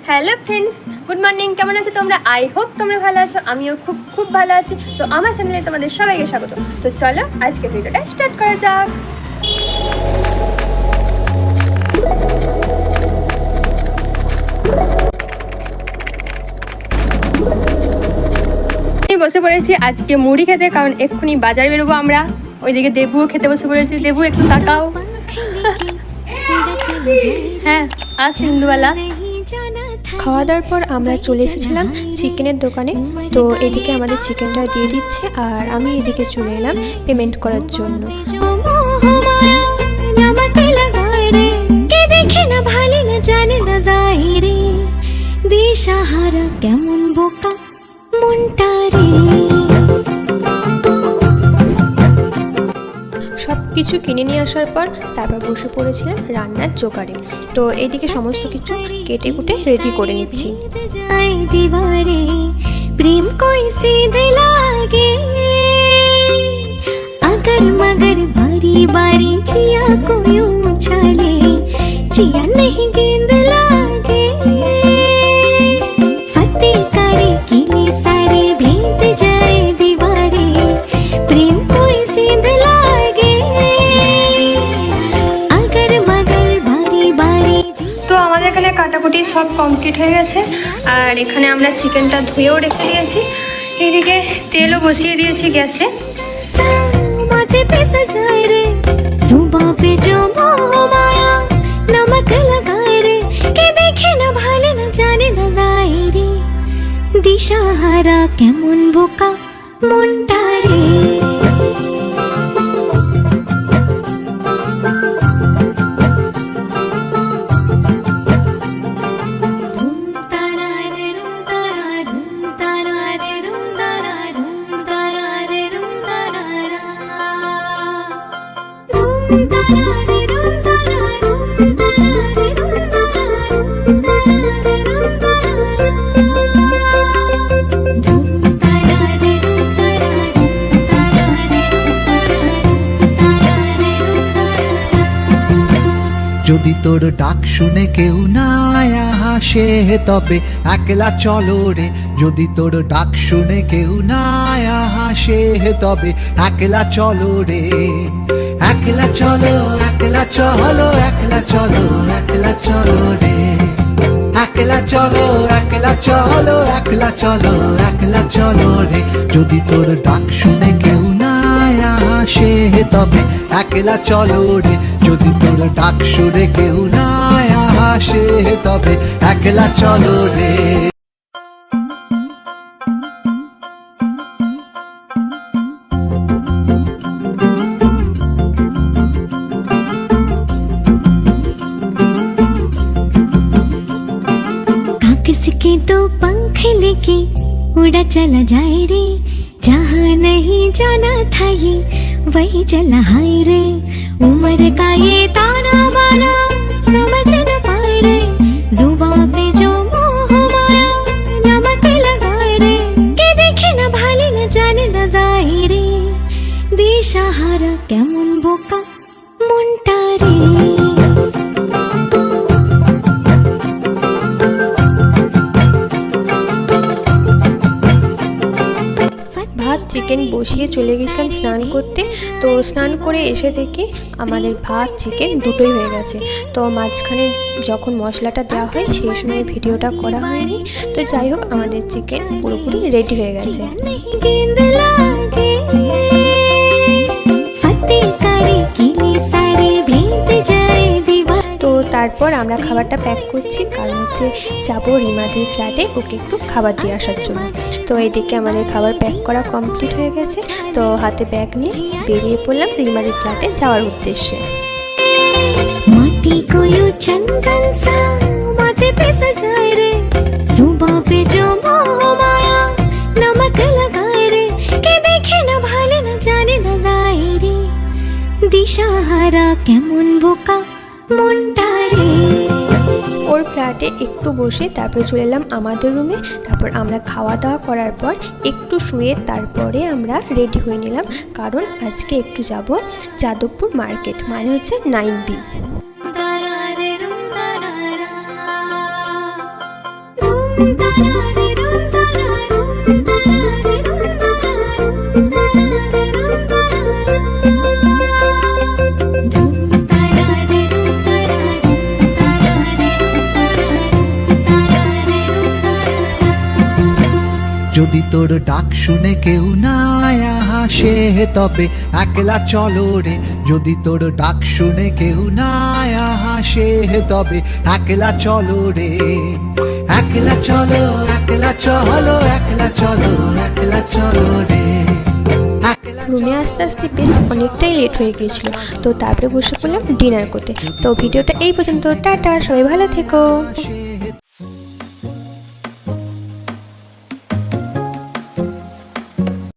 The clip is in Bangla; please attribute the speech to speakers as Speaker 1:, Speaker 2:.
Speaker 1: Hello friends, good morning. কেমন আছো তোমরা? আই হোপ তোমরা ভালো আছো। আমিও খুব খুব ভালো আছি। তো আমার চ্যানেলে তোমাদের সবাইকে স্বাগত। তো চলো আজকে ভিডিওটা স্টার্ট করা যাক। আমি বসে পড়েছি আজকে মুড়ি খেতে, কারণ এক্ষুনি বাজারে বেরোবো আমরা। ওইদিকে দেবুও খেতে বসে পড়েছি। দেবু একটু তাকাও। হ্যাঁ, আজ ইন্দুবালা।
Speaker 2: খাওয়া দাওয়ার পর আমরা চলে এসেছিলাম চিকেনের দোকানে। তো এদিকে আমাদের চিকেনটা দিয়ে দিচ্ছে আর আমি এদিকে চলে এলাম পেমেন্ট করার জন্য।
Speaker 3: কেমন বোকা মনটা রে।
Speaker 2: সব কিছু কিনে নিয়ে আসার পর তারপর বসে পড়েছিলাম রান্নার জোগাড়ে। তো এইদিকে সমস্ত কিছু কেটে কুটে রেডি করে নিচ্ছি।
Speaker 3: প্রেম कोई सीधे लागे अगर मगर बारी बारी चिया कोई उछाले चिया नहीं गेंद लागे फतेह करे किले सारे भेद जाए दीवारे प्रेम कोई सीधे लागे अगर मगर बारी बारी।
Speaker 1: তো আমাদের এখানে কাটাকুটি সব কমপ্লিট হয়ে গেছে আর এখানে আমরা চিকেনটা ধুয়েও রেখে দিয়েছি। এদিকে তেলও বসিয়ে দিয়েছি গ্যাসে।
Speaker 3: माथे पे सजाए रे जुबां पे जो मोह माया नमक लगाए रे के देखे ना भाले ना जाने ना गाए रे दिशाहारा केमन बोका मनटा रे।
Speaker 4: যদি তোর ডাক শুনে কেউ না আসে তবে একলা চলো রে। যদি তোর ডাক শুনে কেউ না আসে তবে একলা চলো রে। একলা চলো একলা চলো একলা চলো একলা চলো রে। একলা চলো একলা চলো একলা চলো একলা চলো রে। যদি তোর ডাক শুনে কেউ না আসে তবে একলা চলো রে। যদি তোর ডাক শুনে কেউ না আসে তবে একলা চলো রে।
Speaker 3: किसके तो पंख लेके उड़ा चला जाए रे जहाँ नहीं जाना था ये वही चला हाय रे। उम्र का ये ताना बाना समझ न पाए रे जुबां पे जो मोह माया नमक लगाए रे के देखे न भाले न जाने न गाए रे दिशाहारा केमन बोका मनटा रे।
Speaker 2: ভাত চিকেন বসিয়ে চলে গেছিলাম স্নান করতে। তো স্নান করে এসে দেখি আমাদের ভাত চিকেন দুটোই হয়ে গেছে। তো মাঝখানে যখন মশলাটা দেওয়া হয় সেই সময় ভিডিওটা করা হয়নি। তো যাই হোক, আমাদের চিকেন পুরোপুরি রেডি হয়ে গেছে। তো তারপর আমরা খাবারটা প্যাক করছি, কারণ হচ্ছে যাবো রিমাদির ফ্ল্যাটে ওকে একটু খাবার দিয়ে আসার জন্য। তো এদিকে আমাদের খাবার প্যাক করা কমপ্লিট হয়ে গেছে। তো হাতে ব্যাগ নিয়ে বেরিয়ে পড়লাম রিমাদির ফ্ল্যাটে যাওয়ার উদ্দেশ্যে।
Speaker 3: माटी को यूं चंदन सा माथे पे सजाए रे जुबां पे जो मोह माया नमक लगाए रे के देखे ना भाले ना जाने ना गाए रे दिशाहारा केमन बोका मनटा रे।
Speaker 2: ওর ফ্ল্যাটে একটু বসে তারপরে চলে এলাম আমাদের রুমে। তারপর আমরা খাওয়া দাওয়া করার পর একটু শুয়ে তারপরে আমরা রেডি হয়ে নিলাম, কারণ আজকে একটু যাব যাদবপুর মার্কেট, মানে হচ্ছে 9B।
Speaker 4: যদি তোর ডাক শুনে কেউ না আসে তবে একলা চলো রে, যদি তোর ডাক শুনে কেউ না আসে তবে একলা চলো রে, একলা চলো, একলা চলো, একলা চলো, একলা চলো রে, একলা
Speaker 2: রুমে আস্তে আস্তে বেশ অনেকটাই লেট হয়ে গিয়েছিল, তো তারপরে বসে পড়লাম ডিনার করতে। তো ভিডিওটা এই পর্যন্ত, টাটা, সবাই ভালো থেকো।
Speaker 4: আসে